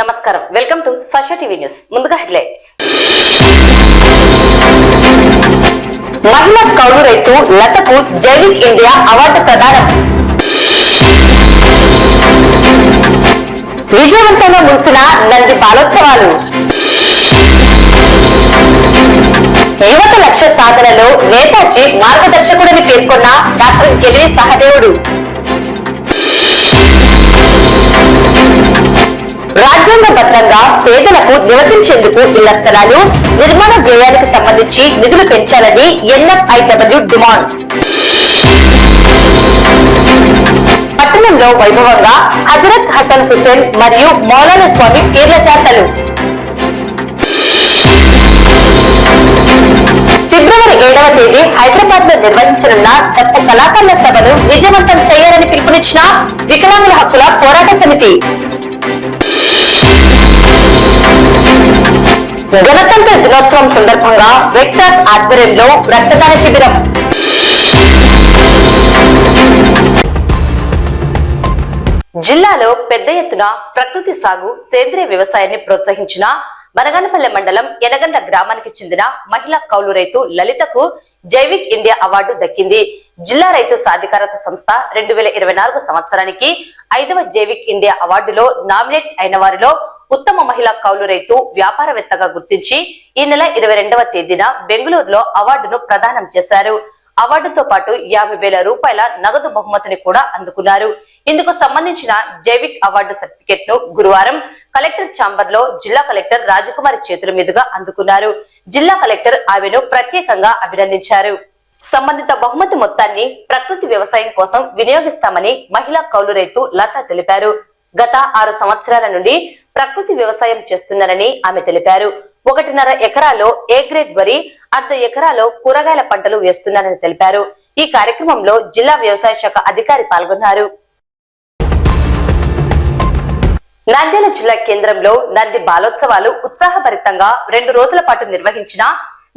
నమస్కారం, welcome to Sakshi TV news. ముందుగా headlines. మహిళా కౌలు రైతు లతకు జైవిక్ ఇండియా అవార్డు ప్రదానం. విజయవంతంగా ముగిసిన నంది బాలోత్సవాలు. యువత లక్ష్య సాధనలో నేతాజీ మార్గదర్శకుడని పేర్కొన్న డాక్టర్ కెలివి సహదేవుడు. రాజ్యాంగబద్ధంగా పేదలకు నివసించేందుకు ఇళ్ల స్థలాలు నిర్మాణ వ్యయానికి సంబంధించి నిధులు పెంచాలని NFIW డిమాండ్. పట్టణంలో వైభవంగా హజరత్ హసన్ హుసేన్ మరియు మౌలానా స్వామి పీర్ల జాతరలు. ఫిబ్రవరి 7వ తేదీ హైదరాబాద్ లో నిర్వహించనున్న డప్పు కళాకారుల సభను విజయవంతం చేయాలని పిలుపునిచ్చిన వికలాంగుల హక్కుల పోరాట సమితి. గణతంత్ర దినోత్సవం సందర్భంగా వెక్టాస్ ఆధ్వర్యంలో రక్తదాన శిబిరం. జిల్లాలో పెద్ద ఎత్తున ప్రకృతి సాగు, సేంద్రియ వ్యవసాయాన్ని ప్రోత్సహించిన బనగానపల్లె మండలం ఎనగండ్ల గ్రామానికి చెందిన మహిళా కౌలు రైతు లలితకు జైవిక్ ఇండియా అవార్డు దక్కింది. జిల్లా రైతు సాధికారత సంస్థ 2024 సంవత్సరానికి 5వ జైవిక్ ఇండియా అవార్డులో నామినేట్ అయిన వారిలో ఉత్తమ మహిళా కౌలు రైతు వ్యాపారవేత్తగా గుర్తించి ఈ నెల 22వ తేదీన బెంగళూరులో అవార్డును ప్రదానం చేశారు. అవార్డుతో పాటు 50,000 రూపాయల నగదు బహుమతిని కూడా అందుకున్నారు. ఇందుకు సంబంధించిన జైవిక్ అవార్డు సర్టిఫికెట్ ను గురువారం కలెక్టర్ ఛాంబర్ లో జిల్లా కలెక్టర్ రాజకుమారి చేతుల మీదుగా అందుకున్నారు. జిల్లా కలెక్టర్ ఆమెను ప్రత్యేకంగా అభినందించారు. సంబంధిత బహుమతి మొత్తాన్ని ప్రకృతి వ్యవసాయం కోసం వినియోగిస్తామని మహిళా కౌలు రైతు లత తెలిపారు. గత 6 సంవత్సరాల నుండి ప్రకృతి వ్యవసాయం చేస్తున్నారని ఆమె తెలిపారు. 1.5 ఎకరాలో ఏ గ్రేడ్ వరి, అర్ధ ఎకరాలో కూరగాయల పంటలు వేస్తున్నారని తెలిపారు. ఈ కార్యక్రమంలో జిల్లా వ్యవసాయ శాఖ అధికారి పాల్గొన్నారు. నంద్యాల జిల్లా కేంద్రంలో నంది బాలోత్సవాలు ఉత్సాహభరితంగా 2 రోజుల పాటు నిర్వహించిన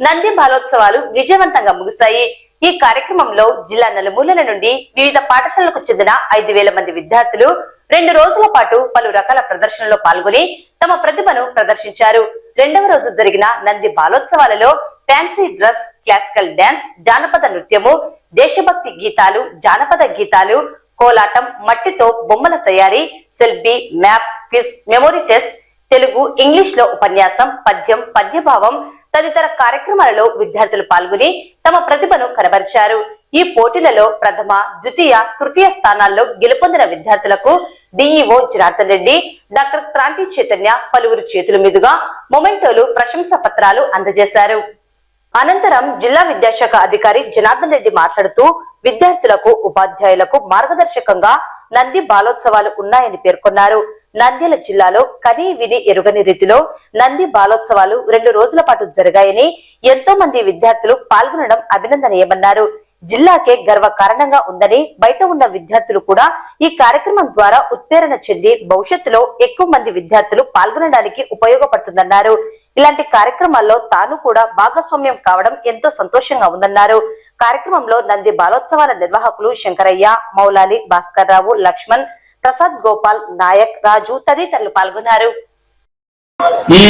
నంది బాలోత్సవాలు విజయవంతంగా ముగిశాయి. ఈ కార్యక్రమంలో జిల్లా నలుమూలల నుండి వివిధ పాఠశాలలకు చెందిన 5,000 మంది విద్యార్థులు 2 రోజుల పాటు పలు రకాల ప్రదర్శనలో పాల్గొని తమ ప్రతిభను ప్రదర్శించారు. 2వ రోజు జరిగిన నంది బాలోత్సవాలలో ఫ్యాన్సీ డ్రెస్, క్లాసికల్ డాన్స్, జానపద నృత్యము, దేశభక్తి గీతాలు, జానపద గీతాలు, కోలాటం, మట్టితో బొమ్మల తయారీ, selfie, map, quiz, memory test, Telugu, English లో ఉపన్యాసం, పద్యం, పద్యభావం తదితర కార్యక్రమాలలో విద్యార్థులు పాల్గొని తమ ప్రతిభను కనబరిచారు. ఈ పోటీలలో ప్రథమ, ద్వితీయ, తృతీయ స్థానాల్లో గెలుపొందిన విద్యార్థులకు డిఈఓ జనార్దన్ రెడ్డి, డాక్టర్ క్రాంతి చైతన్య పలువురు చేతుల మీదుగా మొమెంటోలు, ప్రశంసా పత్రాలు అందజేశారు. అనంతరం జిల్లా విద్యాశాఖ అధికారి జనార్దన్ రెడ్డి మాట్లాడుతూ విద్యార్థులకు, ఉపాధ్యాయులకు మార్గదర్శకంగా నంది బాలోత్సవాలు ఉన్నాయని పేర్కొన్నారు. నంద్యాల జిల్లాలో కని విని ఎరుగని రీతిలో నంది బాలోత్సవాలు 2 రోజుల పాటు జరిగాయని, ఎంతో మంది విద్యార్థులు పాల్గొనడం అభినందనీయమన్నారు. జిల్లాకే గర్వ కారణంగా ఉందని, బయట ఉన్న విద్యార్థులు కూడా ఈ కార్యక్రమం ద్వారా ఉత్ప్రేరణ చెంది భవిష్యత్తులో ఎక్కువ మంది విద్యార్థులు పాల్గొనడానికి ఉపయోగపడుతుందన్నారు. ఇలాంటి కార్యక్రమాల్లో తాను కూడా భాగస్వామ్యం కావడం ఎంతో సంతోషంగా ఉందన్నారు. కార్యక్రమంలో నంది బాలోత్సవాల నిర్వాహకులు శంకరయ్య, మౌలాలి, భాస్కర్ రావు, లక్ష్మణ్, ప్రసాద్, గోపాల్, నాయక్, రాజు తదితరులు పాల్గొన్నారు. ఈ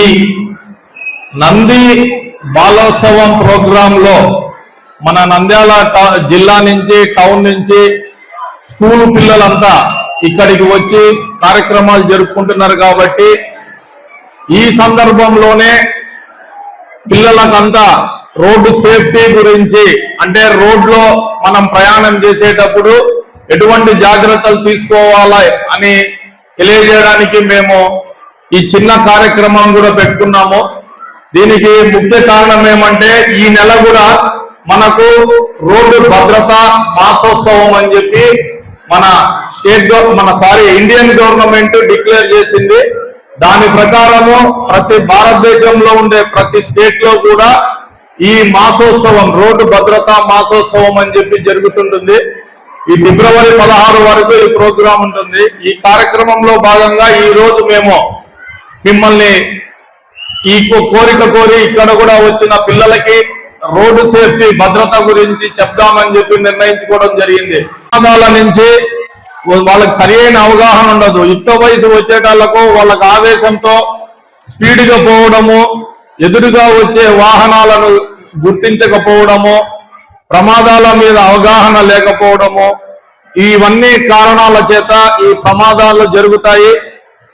నంది బాలోత్సవం ప్రోగ్రామ్ లో మన నంద్యాల జిల్లా నుంచి, టౌన్ నుంచి స్కూల్ పిల్లలంతా ఇక్కడికి వచ్చి కార్యక్రమాలు జరుపుకుంటున్నారు. కాబట్టి ఈ సందర్భంలోనే పిల్లలకంతా రోడ్డు సేఫ్టీ గురించి, అంటే రోడ్లో మనం ప్రయాణం చేసేటప్పుడు ఎటువంటి జాగ్రత్తలు తీసుకోవాలి అని తెలియజేయడానికి మేము ఈ చిన్న కార్యక్రమం కూడా పెట్టుకున్నాము. దీనికి ముఖ్య కారణం ఏమంటే ఈ నెల కూడా మనకు రోడ్డు భద్రత మాసోత్సవం అని చెప్పి ఇండియన్ గవర్నమెంట్ డిక్లేర్ చేసింది. దాని ప్రకారము ప్రతి భారతదేశంలో ఉండే ప్రతి స్టేట్ లో కూడా ఈ మాసోత్సవం, రోడ్డు భద్రతా మాసోత్సవం అని చెప్పి జరుగుతుంటుంది. ఈ ఫిబ్రవరి 16 వరకు ఈ ప్రోగ్రాం ఉంటుంది. ఈ కార్యక్రమంలో భాగంగా ఈ రోజు మేము మిమ్మల్ని ఈ కోరిక కోరి ఇక్కడ కూడా వచ్చిన పిల్లలకి రోడ్డు సేఫ్టీ, భద్రత గురించి చెప్దామని చెప్పి నిర్ణయించుకోవడం జరిగింది. ప్రమాదాల నుంచి వాళ్ళకి సరి అయిన అవగాహన ఉండదు. యుక్త వయసు వచ్చేటాళ్లకు వాళ్ళకి ఆవేశంతో స్పీడ్గా పోవడము, ఎదురుగా వచ్చే వాహనాలను గుర్తించకపోవడము, ప్రమాదాల మీద అవగాహన లేకపోవడము, ఇవన్నీ కారణాల చేత ఈ ప్రమాదాలు జరుగుతాయి.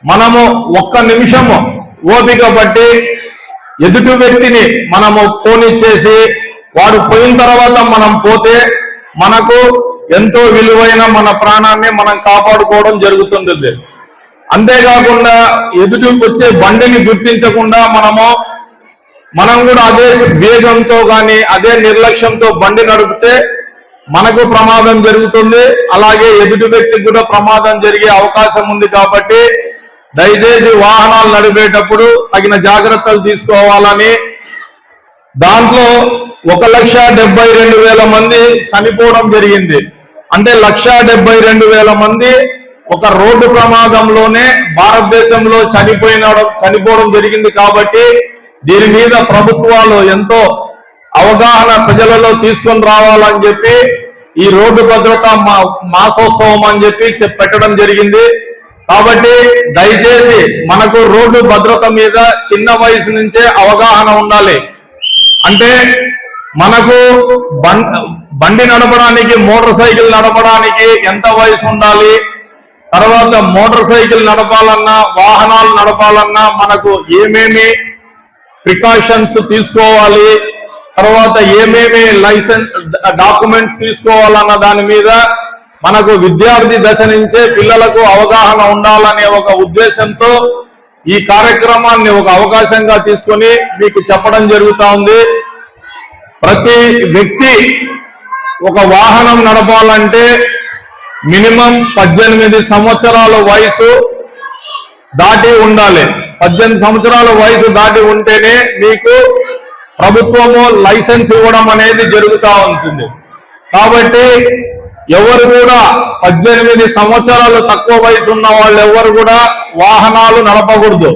మనము ఒక్క నిమిషము ఓపిక పట్టి ఎదుటి వ్యక్తిని మనము పోనిచ్చేసి వాడు పోయిన తర్వాత మనం పోతే మనకు ఎంతో విలువైన మన ప్రాణాన్ని మనం కాపాడుకోవడం జరుగుతుంటుంది. అంతేకాకుండా ఎదుటి వచ్చే బండిని గుర్తించకుండా మనం కూడా అదే వేగంతో కానీ అదే నిర్లక్ష్యంతో బండి నడిపితే మనకు ప్రమాదం జరుగుతుంది. అలాగే ఎదుటి వ్యక్తికి కూడా ప్రమాదం జరిగే అవకాశం ఉంది. కాబట్టి దయచేసి వాహనాలు నడిపేటప్పుడు తగిన జాగ్రత్తలు తీసుకోవాలని, దాంట్లో 1,72,000 మంది చనిపోవడం జరిగింది. అంటే 1,72,000 మంది ఒక రోడ్డు ప్రమాదంలోనే భారతదేశంలో చనిపోవడం జరిగింది. కాబట్టి దీని మీద ప్రభుత్వాలు ఎంతో అవగాహన ప్రజలలో తీసుకొని రావాలని చెప్పి ఈ రోడ్డు భద్రతా మాసోత్సవం అని చెప్పి పెట్టడం జరిగింది. కాబట్టి దయచేసి మనకు రోడ్డు భద్రత మీద చిన్న వయసు నుంచే అవగాహన ఉండాలి. అంటే మనకు బండి నడపడానికి, మోటార్ సైకిల్ నడపడానికి ఎంత వయసు ఉండాలి, తర్వాత మోటార్ సైకిల్ నడపాలన్నా వాహనాలు నడపాలన్నా మనకు ఏమేమి ప్రికాషన్స్ తీసుకోవాలి, తర్వాత ఏమేమి లైసెన్స్ డాక్యుమెంట్స్ తీసుకోవాలన్న దాని మీద మనకు విద్యార్థి దశ నుంచే పిల్లలకు అవగాహన ఉండాలనే ఒక ఉద్దేశంతో ఈ కార్యక్రమాన్ని ఒక అవకాశంగా తీసుకొని మీకు చెప్పడం జరుగుతా ఉంది. ప్రతి వ్యక్తి ఒక వాహనం నడపాలంటే మినిమం 18 సంవత్సరాల వయసు దాటి ఉండాలి. 18 సంవత్సరాల వయసు దాటి ఉంటేనే మీకు ప్రభుత్వము లైసెన్స్ ఇవ్వడం అనేది జరుగుతూ ఉంటుంది. కాబట్టి ఎవరు కూడా 18 సంవత్సరాలు తక్కువ వయసు ఉన్న వాళ్ళు ఎవరు కూడా వాహనాలు నడపకూడదు.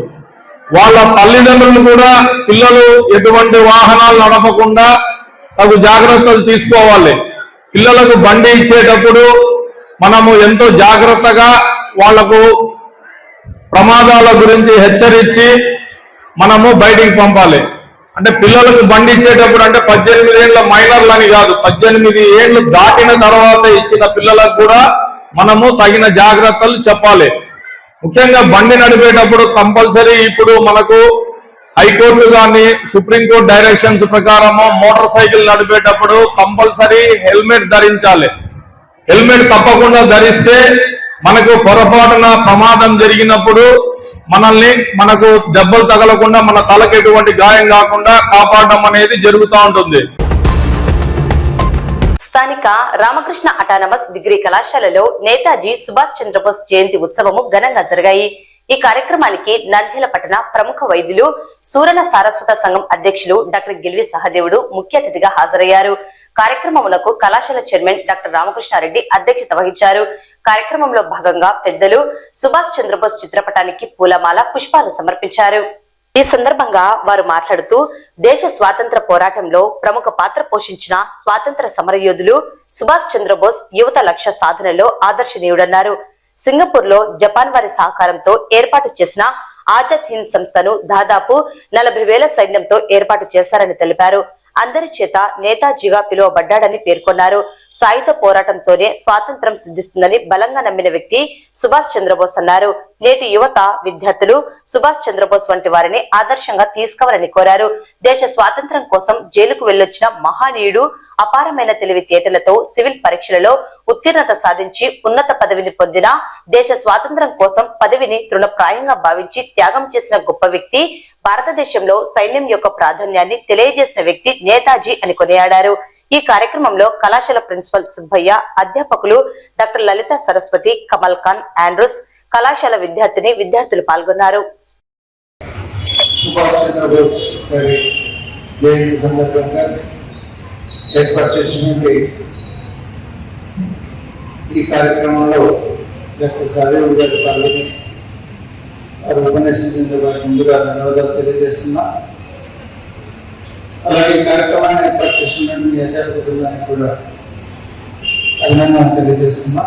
వాళ్ళ తల్లిదండ్రులు కూడా పిల్లలు ఎటువంటి వాహనాలు నడపకుండా తగు జాగ్రత్తలు తీసుకోవాలి. పిల్లలకు బండి ఇచ్చేటప్పుడు మనము ఎంతో జాగ్రత్తగా వాళ్లకు ప్రమాదాల గురించి హెచ్చరించి మనము బయటికి పంపాలి. అంటే పిల్లలకు బండి ఇచ్చేటప్పుడు అంటే 18 ఏళ్ల మైనర్లు అని కాదు, 18 ఏళ్లు దాటిన తర్వాత ఇచ్చిన పిల్లలకు కూడా మనము తగిన జాగ్రత్తలు చెప్పాలి. ముఖ్యంగా బండి నడిపేటప్పుడు కంపల్సరీ ఇప్పుడు మనకు హైకోర్టు కానీ సుప్రీంకోర్టు డైరెక్షన్స్ ప్రకారము మోటార్ సైకిల్ నడిపేటప్పుడు కంపల్సరీ హెల్మెట్ ధరించాలి. హెల్మెట్ తప్పకుండా ధరిస్తే మనకు పొరపాటున ప్రమాదం జరిగినప్పుడు మనకు దెబ్బలు తగలకుండా మన తలకు ఎటువంటి గాయం కాకుండా కాపాడడం అనేది జరుగుతూ ఉంటుంది. స్థానిక రామకృష్ణ అటానమస్ డిగ్రీ కళాశాలలో నేతాజీ సుభాష్ చంద్రబోస్ జయంతి ఉత్సవము ఘనంగా జరిగాయి. ఈ కార్యక్రమానికి నంద్యాల పట్టణ ప్రముఖ వైద్యులు సూరణ సారస్వత సంఘం అధ్యక్షులు డాక్టర్ గిల్వి సహదేవుడు ముఖ్య అతిథిగా హాజరయ్యారు. కార్యక్రమమునకు కళాశాల చైర్మన్ డాక్టర్ రామకృష్ణారెడ్డి అధ్యక్షత వహించారు. కార్యక్రమంలో భాగంగా పెద్దలు సుభాష్ చంద్రబోస్ చిత్రపటానికి పూలమాల, పుష్పాలు సమర్పించారు. ఈ సందర్భంగా వారు మాట్లాడుతూ దేశ స్వాతంత్ర పోరాటంలో ప్రముఖ పాత్ర పోషించిన స్వాతంత్ర సమరయోధులు సుభాష్ చంద్రబోస్ యువత లక్ష్య సాధనలో ఆదర్శనీయుడన్నారు. సింగపూర్ లో జపాన్ వారి సహకారంతో ఏర్పాటు చేసిన ఆజాద్ హింద్ సంస్థను దాదాపు 40,000 సైన్యంతో ఏర్పాటు చేశారని తెలిపారు. అందరి చేత నేతాజీగా పిలువబడ్డాడని పేర్కొన్నారు. సాయుధ పోరాటంతోనే స్వాతంత్రం సిద్ధిస్తుందని బలంగా నమ్మిన వ్యక్తి సుభాష్ చంద్రబోస్ అన్నారు. నేటి యువత, విద్యార్థులు సుభాష్ చంద్రబోస్ వంటి వారిని ఆదర్శంగా తీసుకోవాలని కోరారు. దేశ స్వాతంత్రం కోసం జైలుకు వెళ్లొచ్చిన మహానీయుడు అపారమైన తెలివితేటలతో సివిల్ పరీక్షలలో ఉత్తీర్ణత సాధించి ఉన్నత పదవిని పొందిన, దేశ స్వాతంత్రం కోసం పదవిని తృణప్రాయంగా భావించి త్యాగం చేసిన గొప్ప వ్యక్తి, భారతదేశంలో సైన్యం యొక్క ప్రాధాన్యాన్ని తెలియజేసిన వ్యక్తి నేతాజీ అని కొనియాడారు. ఈ కార్యక్రమంలో కళాశాల ప్రిన్సిపల్ సుబ్బయ్య, అధ్యాపకులు డాక్టర్ లలిత సరస్వతి, కమల్ ఖాన్, ఆండ్రూస్, కళాశాల విద్యార్థులు పాల్గొన్నారు. సుభాష్ చంద్రబోస్ గారి జయంతి సందర్భంగా ఏర్పాటు చేసినటువంటి ఈ కార్యక్రమంలో డాక్టర్ సహదేవుడు గారి పాల్గొని వారు ఉపన్యసించిన వారి ముందుగా ధన్యవాదాలు తెలియజేస్తున్నా. అలాగే ఈ కార్యక్రమాన్ని ఏర్పాటు చేసినటువంటి అధ్యాపకులకు కూడా అభినందనలు తెలియజేస్తున్నా.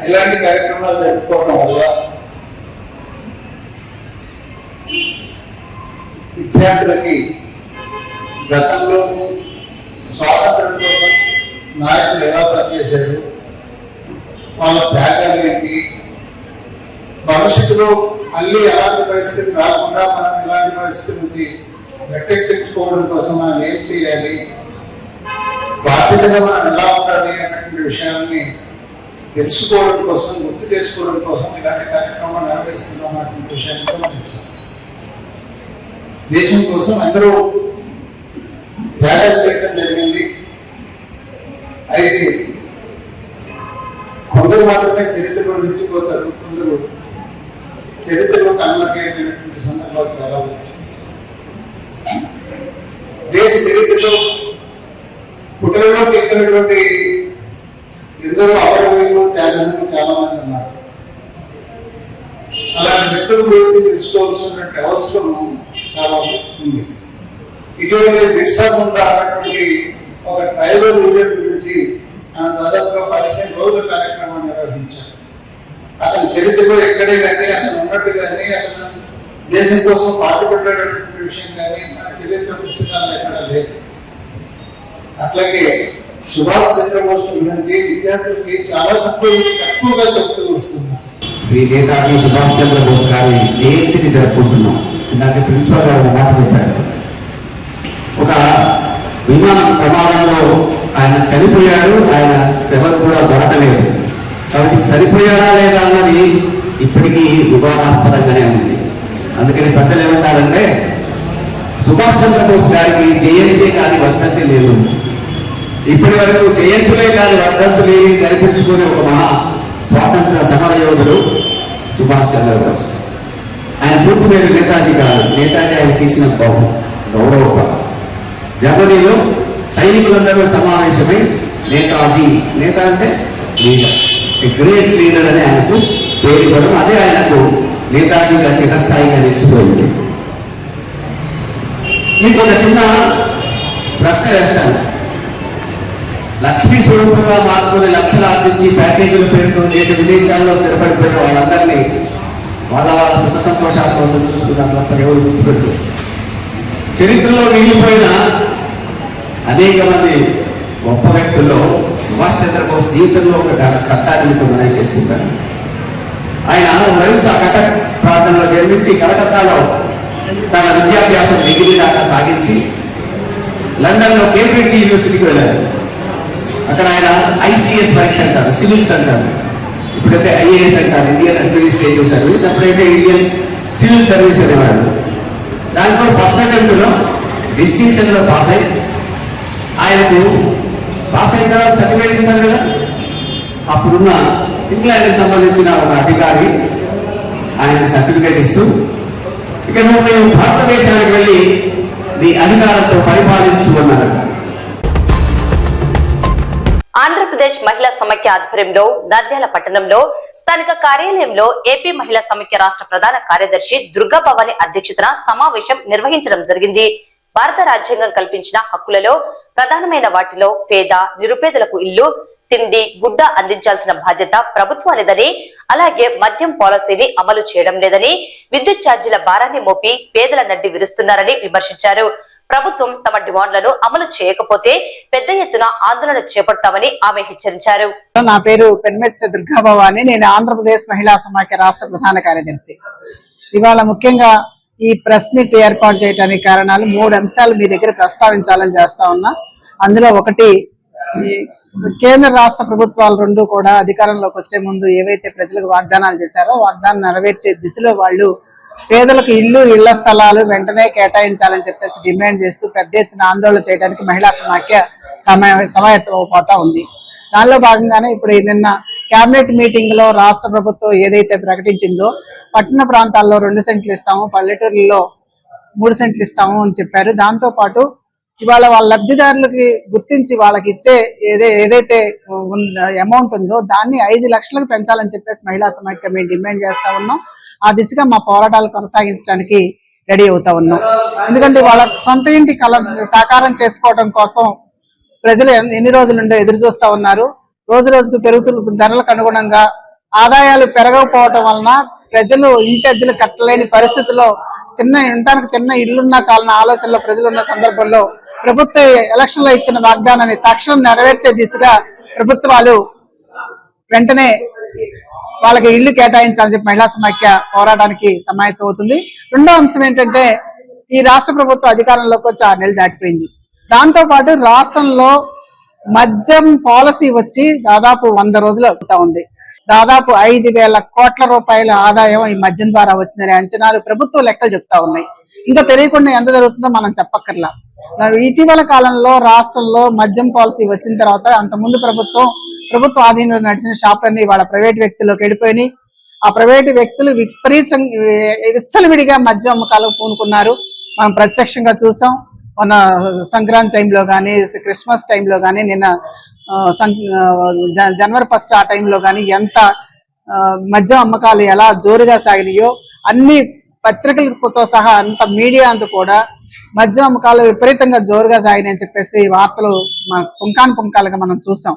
ఇలాంటి కార్యక్రమాలు జరుపుకోవడం వల్ల విద్యార్థులకి గతంలో స్వాతంత్రం కోసం నాయకులు ఎలా పనిచేశారు, వాళ్ళ త్యాగాలు ఏంటి, భవిష్యత్తులో మళ్ళీ ఎలాంటి పరిస్థితి రాకుండా మనం ఇలాంటి పరిస్థితి నుంచి గట్టెక్కించుకోవడం కోసం మనం ఏం చేయాలి, బాధ్యతగా మనం ఎలా ఉండాలి అన్నటువంటి విషయాన్ని తెలుసుకోవడం కోసం, గుర్తు చేసుకోవడం కోసం ఇలాంటి కార్యక్రమాలు నిర్వహిస్తున్నాం అన్నటువంటి విషయాన్ని కూడా మనం ఇచ్చాం. దేశం కోసం అందరూ త్యాగాలు చేయడం జరిగింది. అయితే కొందరు మాత్రమే చరిత్రలో నిలిచిపోతారు, కొందరు చరిత్రలో కనుమరుగైనటువంటి సందర్భాలు చాలా ఉన్నాయి. దేశ చరిత్రలో పుట్టడంలోకి ఎక్కినటువంటి ఎందరో అమరవీరులు, త్యాగములు చాలా మంది ఉన్నారు. అలాంటి వ్యక్తుల గురించి తెలుసుకోవాల్సినటువంటి అవసరం చాలా ఉంది. ఇటువంటి బిర్సా ముండా అన్నటువంటి ఒక ట్రైబల్ లీడర్ గురించి దాదాపుగా 15 రోజుల కార్యక్రమాన్ని నిర్వహించారు. అతని చరిత్రలో ఎక్కడే కానీ, అతను ఉన్నట్టు కానీ, అతను దేశం కోసం పాటుపడ్డటువంటి విషయం కానీ మన చరిత్ర పుస్తకాలు ఎక్కడా లేదు. అట్లాగే సుభాష్ చంద్రబోస్ గురించి విద్యార్థులకి చాలా తక్కువగా చెప్తూ వస్తున్నారు. శ్రీ నేతాజీ సుభాష్ చంద్రబోస్ గారి జయంతిని జరుపుకుంటున్నాం. ఇందాక ప్రిన్సిపల్ గారు మాట చెప్పారు. ఒక విమానం ప్రమాదంలో ఆయన చనిపోయాడు, ఆయన శవం కూడా దొరకలేదు. కాబట్టి చనిపోయాడా లేదా అన్నది ఇప్పటికీ వివాదాస్పదంగానే ఉంది. అందుకని పెద్దలు ఏమంటారంటే సుభాష్ చంద్రబోస్ గారికి జయంతి కాని వర్ధంతి లేదు. ఇప్పటి వరకు జయంతులే కాని వర్ధంతులేని జరిపించుకునే ఒక మహా స్వాతంత్ర సమర యోధుడు సుభాష్ చంద్రబోస్. ఆయన పూర్తి పేరు నేతాజీ గారు. నేతాజీ ఆయన తీసిన గౌరవ జర్మనీలో సైనికులందరూ సమావేశమై నేతాజీ, నేత అంటే లీడర్, గ్రేట్ లీడర్ అని ఆయనకు పేరు ఇవ్వడం, అదే ఆయనకు నేతాజీగా చిరస్థాయిగా నిలిచిపోయింది. మీకు ఒక చిన్న ప్రశ్న వేస్తాను. లక్ష్మీ స్వరూపంగా మార్చుకుని లక్షలు ఆర్జించి ప్యాకేజీల పేరుతో దేశ విదేశాల్లో స్థిరపడిపోయిన వాళ్ళందరినీ వాళ్ళ సుఖ సంతోషాల కోసం చూసుకున్నాం తప్ప ఎవరు గుర్తుపెట్టు. చరిత్రలో మిగిలిపోయిన అనేక మంది గొప్ప వ్యక్తుల్లో సుభాష్ చంద్రబోస్ జీవితంలో ఒక ఘట్టాన్ని మనం చేస్తుంటారు. ఆయన ఒరిస్సా కటక్ ప్రాంతంలో జన్మించి కలకత్తాలో తన విద్యాభ్యాసం డిగ్రీ దాకా సాగించి లండన్లో కేంబ్రిడ్జ్ యూనివర్సిటీకి వెళ్ళారు. అక్కడ ఆయన ఐసిఎస్ పరీక్ష అంటారు, సివిల్స్ అంటారు. ఇప్పుడైతే ఐఏఎస్ అంటారు, ఇండియన్ అడ్మినిస్ట్రేటివ్ సర్వీస్. అప్పుడైతే ఇండియన్ సివిల్ సర్వీస్ అనేవాడు. దాంట్లో ఫస్ట్ అటెంప్ట్లో డిస్టింక్షన్లో పాస్ అయ్యి, ఆయనకు పాస్ అయిన తర్వాత సర్టిఫికేట్ ఇస్తారు కదా, అప్పుడున్న ఇంగ్లాండ్కి సంబంధించిన ఒక అధికారి ఆయనకు సర్టిఫికేట్ ఇస్తూ, ఇక నువ్వు భారతదేశానికి వెళ్ళి నీ అధికారంతో పరిపాలించు అన్నారు. ఆంధ్రప్రదేశ్ మహిళా సమైక్య ఆధ్వర్యంలో నంద్యాల పట్టణంలో స్థానిక కార్యాలయంలో ఏపీ మహిళా సమైక్య రాష్ట్ర ప్రధాన కార్యదర్శి దుర్గా భవాని అధ్యక్షతన సమావేశం నిర్వహించడం జరిగింది. భారత రాజ్యాంగం కల్పించిన హక్కులలో ప్రధానమైన వాటిలో పేద నిరుపేదలకు ఇల్లు, తిండి, గుడ్డ అందించాల్సిన బాధ్యత ప్రభుత్వానిదని, అలాగే మద్యం పాలసీని అమలు చేయడం లేదని, విద్యుత్ ఛార్జీల భారాన్ని మోపి పేదల నడ్డి విరుస్తున్నారని విమర్శించారు. ప్రభుత్వం తమ డిమాండ్లను అమలు చేయకపోతే పెద్ద ఎత్తున ఆందోళన చేపడతామని ఆమె హెచ్చరించారు. నా పేరు పెన్మెచ్చ దుర్గా భవాని. నేను ఆంధ్రప్రదేశ్ మహిళా సమైక్య రాష్ట్ర ప్రధాన కార్యదర్శి. ఇవాళ ముఖ్యంగా ఈ ప్రెస్ మీట్ ఏర్పాటు చేయడానికి కారణాలు 3 అంశాలు మీ దగ్గర ప్రస్తావించాలని చేస్తా ఉన్నా. అందులో ఒకటి, కేంద్ర రాష్ట్ర ప్రభుత్వాలు రెండు కూడా అధికారంలోకి వచ్చే ముందు ఏవైతే ప్రజలకు వాగ్దానాలు చేశారో వాగ్దానం నెరవేర్చే దిశలో వాళ్ళు పేదలకు ఇళ్ల స్థలాలు వెంటనే కేటాయించాలని చెప్పేసి డిమాండ్ చేస్తూ పెద్ద ఎత్తున ఆందోళన చేయడానికి మహిళా సమాఖ్య సమాయత్తమవుతా ఉంది. దానిలో భాగంగానే ఇప్పుడు నిన్న కేబినెట్ మీటింగ్ లో రాష్ట్ర ప్రభుత్వం ఏదైతే ప్రకటించిందో పట్టణ ప్రాంతాల్లో 2 సెంట్లు ఇస్తాము, పల్లెటూరులో 3 సెంట్లు ఇస్తాము అని చెప్పారు. దాంతో పాటు ఇవాళ వాళ్ళ లబ్ధిదారులకి గుర్తించి వాళ్ళకి ఇచ్చే ఏదైతే అమౌంట్ ఉందో దాన్ని 5 లక్షలకు పెంచాలని చెప్పేసి మహిళా సమాఖ్య మేము డిమాండ్ చేస్తా ఉన్నాం. ఆ దిశగా మా పోరాటాలు కొనసాగించడానికి రెడీ అవుతా ఉన్నాం. ఎందుకంటే వాళ్ళ సొంత ఇంటి కళ సాకారం చేసుకోవడం కోసం ప్రజలు ఎన్ని రోజుల నుండి ఎదురు చూస్తా ఉన్నారు. రోజు రోజుకు పెరుగుతున్న ధరలకు అనుగుణంగా ఆదాయాలు పెరగకపోవటం వలన ప్రజలు ఇంటి అద్దెలు కట్టలేని పరిస్థితుల్లో ఉండటానికి చిన్న ఇల్లున్నా చాలన్న ఆలోచనలో ప్రజలు ఉన్న సందర్భంలో ప్రభుత్వ ఎలక్షన్ లో ఇచ్చిన వాగ్దానాన్ని తక్షణం నెరవేర్చే దిశగా ప్రభుత్వాలు వెంటనే వాళ్ళకి ఇల్లు కేటాయించాలని చెప్పి మహిళా సమాఖ్య పోరాటానికి సమాయత్తం అవుతుంది. రెండో అంశం ఏంటంటే ఈ రాష్ట్ర ప్రభుత్వం అధికారంలోకి వచ్చి 6 నెలలు దాటిపోయింది. దాంతో పాటు రాష్ట్రంలో మద్యం పాలసీ వచ్చి దాదాపు 100 రోజులు అవుతా ఉంది. దాదాపు 5,000 కోట్ల రూపాయల ఆదాయం ఈ మద్యం ద్వారా వచ్చిందనే అంచనాలు ప్రభుత్వ లెక్కలు చెప్తా ఉన్నాయి. ఇంకా తెలియకుండా ఎంత జరుగుతుందో మనం చెప్పక్కర్లా. ఇటీవల కాలంలో రాష్ట్రంలో మద్యం పాలసీ వచ్చిన తర్వాత అంతకుముందు ప్రభుత్వ ఆధీనంలో నడిచిన షాపులన్నీ వాళ్ళ ప్రైవేట్ వ్యక్తుల్లోకి వెళ్ళిపోయినాయి. ఆ ప్రైవేటు వ్యక్తులు విచ్చలవిడిగా మద్యం అమ్మకాలకు పూనుకున్నారు. మనం ప్రత్యక్షంగా చూసాం. మన సంక్రాంతి టైంలో కానీ, క్రిస్మస్ టైంలో కానీ, నిన్న జనవరి 1 ఆ టైంలో కానీ ఎంత మద్యం అమ్మకాలు ఎలా జోరుగా సాగినాయో అన్ని పత్రికలతో సహా అంత మీడియా అంతా కూడా మద్యం అమ్మకాలు విపరీతంగా జోరుగా సాగినాయని చెప్పేసి వార్తలు పుంకాలుగా మనం చూసాం.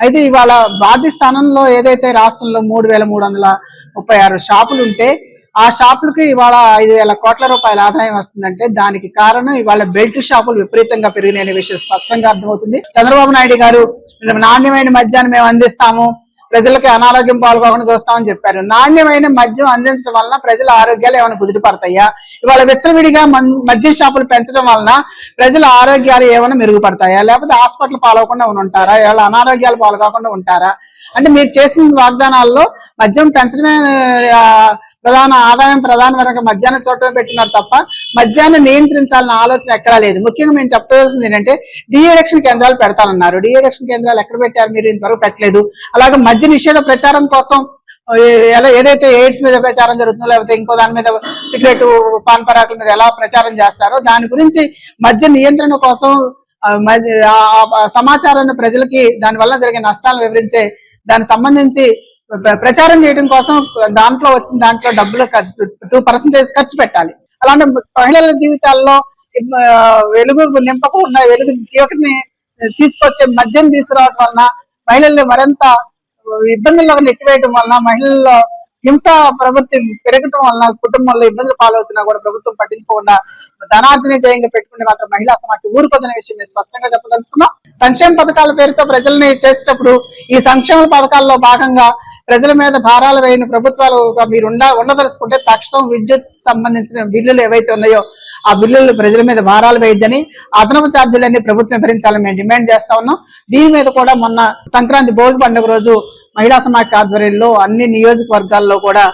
అయితే ఇవాళ వాటి స్థానంలో ఏదైతే రాష్ట్రంలో 3,336 షాపులు ఉంటే ఆ షాపులకి ఇవాళ 5,000 కోట్ల రూపాయల ఆదాయం వస్తుందంటే దానికి కారణం ఇవాళ బెల్ట్ షాపులు విపరీతంగా పెరిగిన విషయం స్పష్టంగా అర్థమవుతుంది. చంద్రబాబు నాయుడు గారు నాణ్యమైన మద్యాన్ని మేము అందిస్తాము, ప్రజలకి అనారోగ్యం పాల్గొకుండా చూస్తామని చెప్పారు. నాణ్యమైన మద్యం అందించడం వలన ప్రజల ఆరోగ్యాలు ఏమైనా కుదిరిపడతాయా? ఇవాళ విచ్చలవిడిగా మద్యం షాపులు పెంచడం వలన ప్రజల ఆరోగ్యాలు ఏమైనా మెరుగుపడతాయా? లేకపోతే హాస్పిటల్ పాల్గొకుండా ఉంటారా? ఇవాళ అనారోగ్యాలు పాల్గొకుండా ఉంటారా? అంటే మీరు చేసిన వాగ్దానాల్లో మద్యం పెంచడమే ప్రధాన వరకు మద్యాన్ని చూడటం పెట్టినారు తప్ప మద్యాన్ని నియంత్రించాలన్న ఆలోచన ఎక్కడా లేదు. ముఖ్యంగా మేము చెప్పవలసింది ఏంటంటే డీఎలక్షన్ కేంద్రాలు పెడతానన్నారు. డీఎలక్షన్ కేంద్రాలు ఎక్కడ పెట్టారు? మీరు ఇంతవరకు పెట్టలేదు. అలాగే మద్య నిషేధ ప్రచారం కోసం ఏదైతే ఎయిడ్స్ మీద ప్రచారం జరుగుతుందో లేకపోతే ఇంకో దాని మీద సిగరెట్ పాన్ పరాకుల మీద ఎలా ప్రచారం చేస్తారో దాని గురించి మద్య నియంత్రణ కోసం సమాచారాన్ని ప్రజలకి దాని వల్ల జరిగే నష్టాలను వివరించే దానికి సంబంధించి ప్రచారం చేయడం కోసం దాంట్లో డబ్బులు 2% ఖర్చు పెట్టాలి. అలాంటి మహిళల జీవితాల్లో వెలుగు నింపకుండా వెలుగు జీవితాన్ని తీసుకొచ్చే మద్యం తీసుకురావడం వలన మహిళల్ని మరింత ఇబ్బందుల్లో నెట్టివేయడం వలన మహిళల్లో హింస ప్రవృత్తి పెరగటం వలన కుటుంబంలో ఇబ్బందులు పాలవుతున్నా కూడా ప్రభుత్వం పట్టించుకోకుండా ధనార్జన జయంగా పెట్టుకుంటే మాత్రం మహిళా సమాఖ్య ఊరుకోదనే విషయం మేము స్పష్టంగా చెప్పదలుచుకున్నాం. సంక్షేమ పథకాల పేరుతో ప్రజల్ని చేసేటప్పుడు ఈ సంక్షేమ పథకాల్లో భాగంగా ప్రజల మీద భారాలు వేయని ప్రభుత్వాలు మీరు ఉండదలుచుకుంటే తక్షణం విద్యుత్ సంబంధించిన బిల్లులు ఏవైతే ఉన్నాయో ఆ బిల్లులు ప్రజల మీద భారాలు వేయద్దని, అదనపు ఛార్జీలన్నీ ప్రభుత్వం భరించాలని మేము డిమాండ్ చేస్తా ఉన్నాం. దీని మీద కూడా మొన్న సంక్రాంతి భోగి పండుగ రోజు మహిళా సమాఖ్య ఆధ్వర్యంలో అన్ని నియోజకవర్గాల్లో కూడా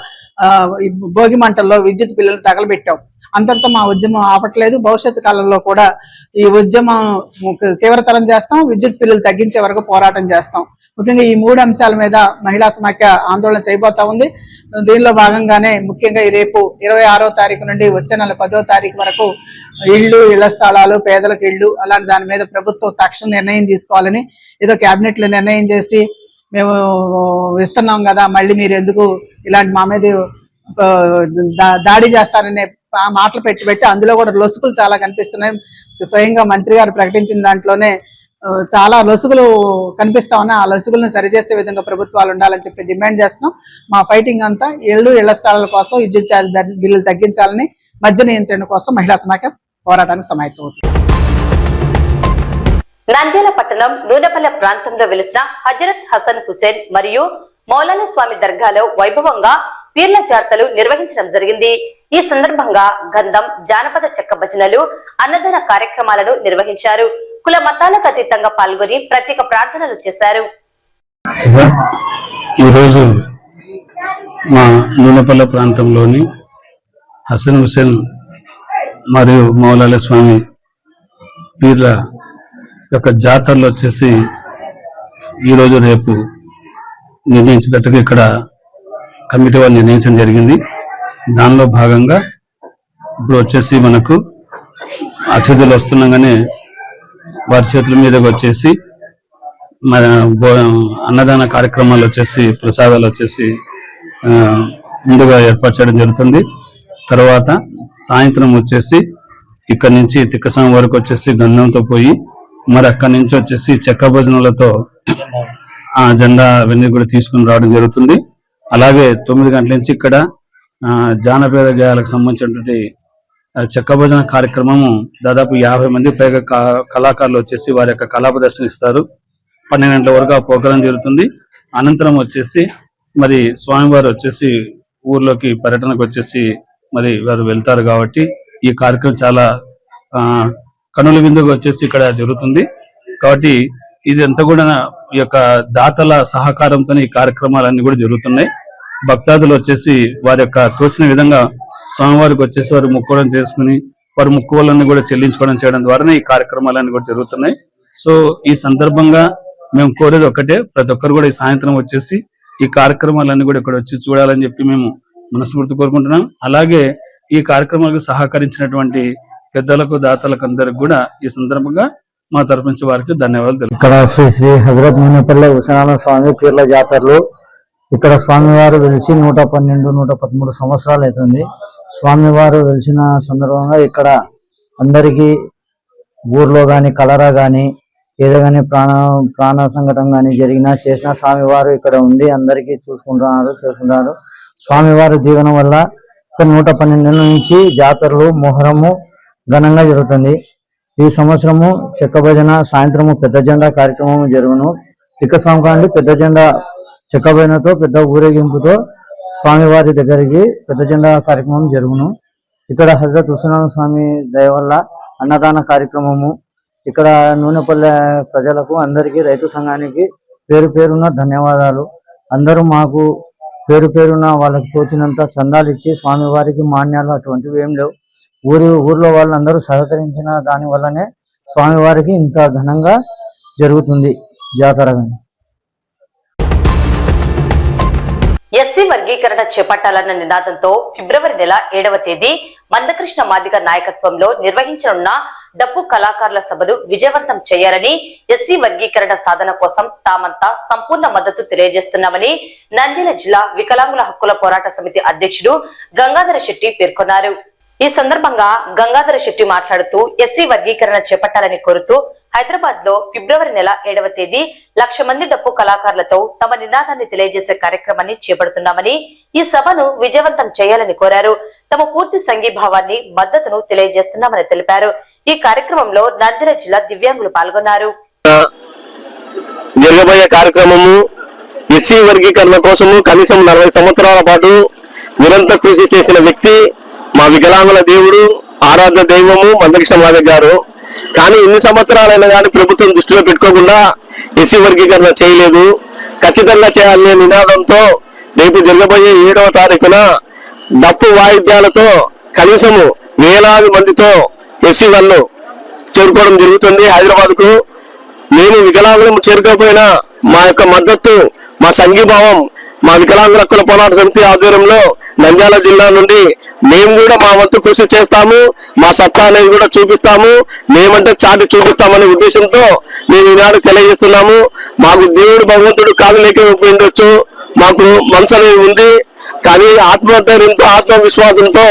భోగి మంటల్లో విద్యుత్ బిల్లులు తగలబెట్టాం. అంతటితో మా ఉద్యమం ఆపట్లేదు. భవిష్యత్తు కాలంలో కూడా ఈ ఉద్యమం తీవ్రతరం చేస్తాం. విద్యుత్ బిల్లులు తగ్గించే వరకు పోరాటం చేస్తాం. ముఖ్యంగా ఈ 3 అంశాల మీద మహిళా సమాఖ్య ఆందోళన చేయబోతా ఉంది. దీనిలో భాగంగానే ముఖ్యంగా రేపు 26వ తారీఖు నుండి వచ్చే నెల 10వ తారీఖు వరకు ఇళ్ల స్థలాలు, పేదలకు ఇళ్లు అలాంటి దాని మీద ప్రభుత్వం తక్షణ నిర్ణయం తీసుకోవాలని ఏదో కేబినెట్ లో నిర్ణయం చేసి మేము ఇస్తున్నాం కదా మళ్ళీ మీరు ఎందుకు ఇలాంటి మా మీద దాడి చేస్తారనే మాటలు పెట్టి అందులో కూడా లొసుగులు చాలా కనిపిస్తున్నాయి. స్వయంగా మంత్రి గారు ప్రకటించిన దాంట్లోనే చాలా లొసుగులు కనిపిస్తా ఉన్నాయి. ఆ లొసుగులను సరిచేసే విధంగా ప్రభుత్వాలు ఉండాలని చెప్పి డిమాండ్ చేస్తున్నాం. మా ఫైటింగ్ అంతా ఇళ్ల స్థలాల కోసం విద్యుత్ ఛార్జ్ బిల్లులు తగ్గించాలని, మద్య నియంత్రణ కోసం మహిళా సమాఖ్య పోరాటానికి సమాయత్తం అవుతుంది. నంద్యాల పట్టణం నూనెపల్లె ప్రాంతంలో వెలిసిన హజరత్ హసన్ హుసేన్ మరియు మౌలానా స్వామి దర్గాలో వైభవంగా పీర్ల జాతరలు నిర్వహించడం జరిగింది. ఈ సందర్భంగా గంధం, జానపద చెక్క భజనలు, అన్నదాన కార్యక్రమాలను నిర్వహించారు. కుల మతాలకు అతీతంగా పాల్గొని ప్రత్యేక ప్రార్థనలు చేశారు. ఈరోజు మా నూనెపల్లె ప్రాంతంలోని హసన్ హుసేన్ మరియు మౌలానా స్వామి పీర్ల యొక్క జాతరలు వచ్చేసి ఈరోజు రేపు నిర్ణయించేటట్టుగా ఇక్కడ కమిటీ వాళ్ళు నిర్ణయించడం జరిగింది. దానిలో భాగంగా ఇప్పుడు వచ్చేసి మనకు అతిథులు వస్తుండగానే వారి చేతుల మీదకి వచ్చేసి మన అన్నదాన కార్యక్రమాలు వచ్చేసి ప్రసాదాలు వచ్చేసి ముందుగా ఏర్పాటు చేయడం జరుగుతుంది. తర్వాత సాయంత్రం వచ్చేసి ఇక్కడ నుంచి తిక్కసం వరకు వచ్చేసి గంధంతో పోయి మరి అక్కడి నుంచి వచ్చేసి చెక్క భజనలతో ఆ జెండా అవన్నీ కూడా తీసుకుని రావడం జరుగుతుంది. అలాగే 9 గంటల నుంచి ఇక్కడ జానపద గేయాలకు సంబంధించినటువంటి చెక్క భజన కార్యక్రమము దాదాపు 50 మంది పైగా కళాకారులు వచ్చేసి వారి యొక్క కళా ప్రదర్శన ఇస్తారు. 12 గంటల వరకు ఆ ప్రోగ్రాం జరుగుతుంది. అనంతరం వచ్చేసి మరి స్వామివారు వచ్చేసి ఊర్లోకి పర్యటనకు వచ్చేసి మరి వారు వెళ్తారు. కాబట్టి ఈ కార్యక్రమం చాలా కనుల విందుగా వచ్చేసి ఇక్కడ జరుగుతుంది. కాబట్టి ఇది అంతా కూడా ఈ యొక్క దాతల సహకారంతో ఈ కార్యక్రమాలన్నీ కూడా జరుగుతున్నాయి. భక్తాదులు వచ్చేసి వారి యొక్క తోచిన విధంగా స్వామివారికి వచ్చేసి వారు ముక్కువడం చేసుకుని వారి ముక్కువలన్నీ కూడా చెల్లించుకోవడం చేయడం ద్వారానే ఈ కార్యక్రమాలన్నీ కూడా జరుగుతున్నాయి. సో ఈ సందర్భంగా మేము కోరేది ఒక్కటే, ప్రతి ఒక్కరు కూడా ఈ సాయంత్రం వచ్చేసి ఈ కార్యక్రమాలన్నీ కూడా ఇక్కడ వచ్చి చూడాలని చెప్పి మేము మనస్ఫూర్తి కోరుకుంటున్నాం. అలాగే ఈ కార్యక్రమాలకు సహకరించినటువంటి పెద్దలకు దాతలకు అందరికి కూడా ఈ సందర్భంగా మా తరపు నుంచి వారికి ధన్యవాదాలు. ఇక్కడ శ్రీ శ్రీ హజరత్ మునిపల్లె హుసేనాల స్వామి పీర్ల జాతరలు ఇక్కడ స్వామివారు వెలిసి 112-113 సంవత్సరాలు అవుతుంది. స్వామివారు వెలిసిన సందర్భంగా ఇక్కడ అందరికీ ఊర్లో కానీ కలరా కానీ ఏదో కానీ ప్రాణ సంఘటన కానీ జరిగినా చేసినా స్వామివారు ఇక్కడ ఉండి అందరికీ చేసుకుంటున్నారు. స్వామివారి దీవెన వల్ల ఇక్కడ 112 నుంచి జాతరలు మొహరము ఘనంగా జరుగుతుంది. ఈ సంవత్సరము చెక్క భజన సాయంత్రము పెద్ద జెండా కార్యక్రమం జరుగును. తిక్కస్వామి కాండి పెద్ద జెండా చెక్క భజనతో పెద్ద ఊరేగింపుతో స్వామివారి దగ్గరికి పెద్ద జెండా కార్యక్రమం జరుగును. ఇక్కడ హజరత్ హుసేనాల స్వామి దయ వల్ల అన్నదాన కార్యక్రమము ఇక్కడ నూనెపల్లె ప్రజలకు అందరికీ రైతు సంఘానికి పేరు పేరున ధన్యవాదాలు. అందరూ మాకు పేరు పేరున వాళ్ళకి తోచినంత చందాలు ఇచ్చి స్వామివారికి మాన్యాలు అటువంటివి ఏం లేవు. ఊర్లో వాళ్ళందరూ సహకరించిన దాని వల్లనే స్వామివారికి ఇంత ఘనంగా జరుగుతుంది జాతర. ఎస్సీ వర్గీకరణ చేపట్టాలన్న నినాదంతో ఫిబ్రవరి నెల 7వ తేదీ మందకృష్ణ మాదిగ నాయకత్వంలో నిర్వహించనున్న డప్పు కళాకారుల సభను విజయవంతం చేయాలని ఎస్సీ వర్గీకరణ సాధన కోసం తామంతా సంపూర్ణ మద్దతు తెలియజేస్తున్నామని నంద్యాల జిల్లా వికలాంగుల హక్కుల పోరాట సమితి అధ్యక్షుడు గంగాధర శెట్టి పేర్కొన్నారు. ఈ సందర్భంగా గంగాధర శెట్టి మాట్లాడుతూ ఎస్సీ వర్గీకరణ చేపట్టాలని కోరుతూ హైదరాబాద్ లో ఫిబ్రవరి నెల 7వ తేదీ 1,00,000 మంది డప్పు కళాకారులతో తమ నినాదాన్ని తెలియజేసే కార్యక్రమాన్ని చేపడుతున్నామని ఈ సభను విజయవంతం చేయాలని కోరారు. తమ పూర్తి సంఘీభావాన్ని మద్దతును తెలియజేస్తున్నామని తెలిపారు. ఈ కార్యక్రమంలో నంద్యాల జిల్లా దివ్యాంగులు పాల్గొన్నారు. జరగబోయే కార్యక్రమము ఎస్సీ వర్గీకరణ కోసము కనీసం 40 సంవత్సరాల పాటు నిరంతర కృషి చేసిన వ్యక్తి మా వికలాంగుల దేవుడు ఆరాధ్య దైవము మందకృష్ణ మాదిగ గారు. కానీ ఇన్ని సంవత్సరాలైనా కానీ ప్రభుత్వం దృష్టిలో పెట్టుకోకుండా ఎస్సీ వర్గీకరణ చేయలేదు. ఖచ్చితంగా చేయాలనే నినాదంతో రేపు జరగబోయే 7వ తారీఖున డప్పు వాయిద్యాలతో కనీసము వేలాది మందితో ఎస్సీ వాళ్ళు చేరుకోవడం జరుగుతుంది హైదరాబాద్ కు. మేము వికలాంగులను చేరుకోకపోయినా మా యొక్క మద్దతు మా సంఘీభావం మా వికలాంగుల హక్కుల పోరాట సమితి ఆధ్వర్యంలో నంద్యాల జిల్లా నుండి మేము కూడా మా వంతు కృషి చేస్తాము. మా సత్తా అనేది కూడా చూపిస్తాము. మేమంటే చాటి చూపిస్తామనే ఉద్దేశంతో మేము ఈనాడు తెలియజేస్తున్నాము. మాకు దేవుడు భగవంతుడు కాలు లేకపోయిండొచ్చు, మాకు మనసు అనేది ఉంది. కానీ ఆత్మధైర్యంతో ఆత్మవిశ్వాసంతో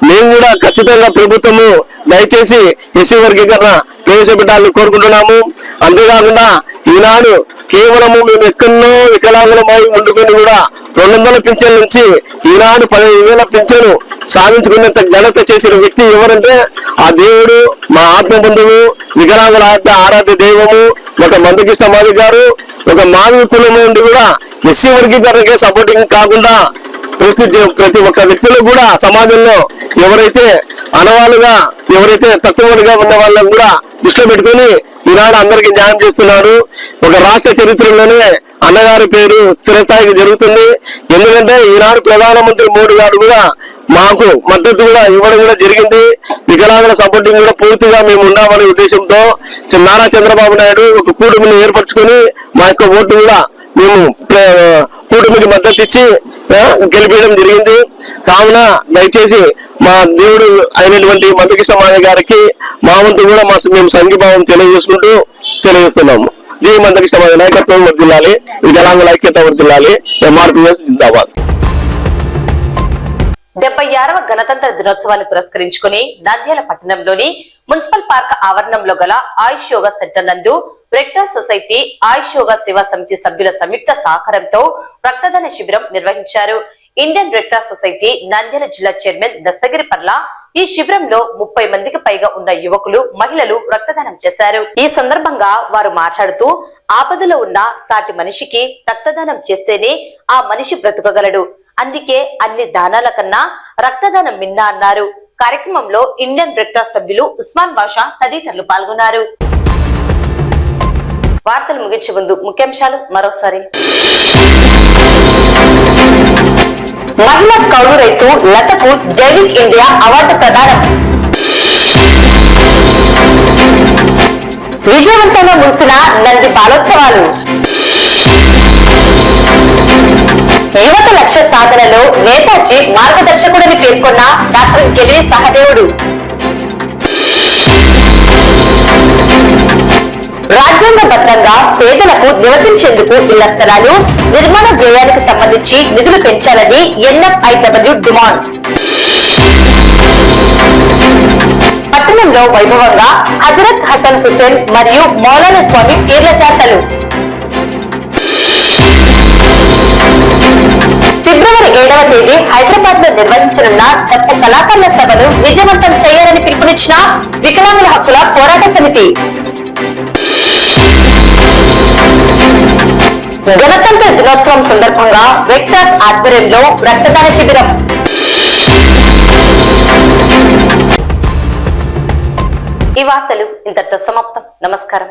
మేము కూడా ఖచ్చితంగా ప్రభుత్వము దయచేసి ఎస్సీ వర్గీకరణ ప్రవేశపెట్టాలని కోరుకుంటున్నాము. అంతేకాకుండా ఈనాడు కేవలము మేము ఎక్కడో వికలాంగులమై ఉండుకొని కూడా 200 పింఛన్ల నుంచి ఈనాడు 15,000 పింఛను సాధించుకునేంత ఘనత చేసిన వ్యక్తి ఎవరంటే ఆ దేవుడు మా ఆత్మ బంధువు వికలాంగుల ఆరాధ్య దైవము ఒక మందకృష్ణ మాదిగ గారు. ఒక మాదిగ కులం నుండి కూడా ఎస్సీ వర్గీకరణకే సపోర్టింగ్ కాకుండా ప్రతి ఒక్క వ్యక్తులు కూడా సమాజంలో ఎవరైతే అనవాళ్ళుగా ఎవరైతే తక్కువగా ఉన్న వాళ్ళని కూడా దృష్టిలో పెట్టుకొని ఈనాడు అందరికీ న్యాయం చేస్తున్నాడు. ఒక రాష్ట్ర చరిత్రలోనే అన్నగారి పేరు స్థిరస్థాయికి జరుగుతుంది. ఎందుకంటే ఈనాడు ప్రధానమంత్రి మోడీ గారు కూడా మాకు మద్దతు కూడా ఇవ్వడం కూడా జరిగింది. వికలాంగుల సపోర్టింగ్ కూడా పూర్తిగా మేము ఉన్నామనే ఉద్దేశంతో నారా చంద్రబాబు నాయుడు ఒక కూటమిని ఏర్పరచుకొని మా యొక్క ఓటు కూడా మేము కూటమికి మద్దతు ఇచ్చి గెలిపించడం జరిగింది. కావున దయచేసి మా దేవుడు అయినటువంటి మందకృష్ణ మాదిగ గారికి మా వంతు కూడా మేము సంఘీభావం తెలియజేస్తున్నాము. జై మందకృష్ణ మాదిగ నాయకత్వం వర్ధిల్లాలి, వికలాంగుల ఐక్యత వర్ధిల్లాలి. ఎంఆర్పీఎస్ జిందాబాద్. 76వ గణతంత్ర దినోత్సవాన్ని పురస్కరించుకుని నంద్యాల పట్టణంలోని మున్సిపల్ పార్క్ ఆవరణంలో గల ఆయుష్ యోగా సెంటర్ నందు రెడ్ సొసైటీ ఆయుష్ యోగా సేవా సమితి సభ్యుల సంయుక్త సహకారంతో రక్తదాన శిబిరం నిర్వహించారు. Indian red cross society Nandyal జిల్లా చైర్మన్ దస్తగిరి పర్ల ఈ శిబిరంలో 30 మందికి పైగా ఉన్న యువకులు, మహిళలు రక్తదానం చేశారు. ఈ సందర్భంగా వారు మాట్లాడుతూ ఆపదలో ఉన్న సాటి మనిషికి రక్తదానం చేస్తేనే ఆ మనిషి బ్రతకగలడు. అందుకే అన్ని దానాల కన్నా రక్తదానం మిన్న అన్నారు. కార్యక్రమంలో ఇండియన్ రెడ్ క్రాస్ సభ్యులు ఉస్మాన్ బాషా తదితరులు పాల్గొన్నారు. వార్తలు ముగించే ముందు ముఖ్యాంశాలు మరోసారి. మహిళా కౌలు రైతు లతకు జైవిక్ ఇండియా అవార్డు ప్రదానం. విజయవంతంగా ముగిసిన నంది బాలోత్సవాలు. యువత లక్ష్య సాధనలో నేతాజీ మార్గదర్శకుడని పేర్కొన్న డాక్టర్ కెల్వి సహదేవుడు. రాజ్యాంగబద్ధంగా పేదలకు నివసించేందుకు ఇళ్ల స్థలాలు నిర్మాణ వ్యయానికి సంబంధించి నిధులు పెంచాలని NFIW డిమాండ్. పట్టణంలో వైభవంగా హజరత్ హసన్ హుసేన్ మరియు మౌలానా స్వామి పీర్ల జాతరలు. ఫిబ్రవరి 7వ తేదీ హైదరాబాద్ లో నిర్వహించనున్న గొప్ప కళాకారుల సభను విజయవంతం చేయాలని పిలుపునిచ్చిన వికలాంగుల హక్కుల పోరాట సమితి. గణతంత్ర దినోత్సవం సందర్భంగా రెడ్ క్రాస్ ఆధ్వర్యంలో రక్తదాన శిబిరం. ఈ వార్తలు ఇంతటితో సమాప్తం. నమస్కారం.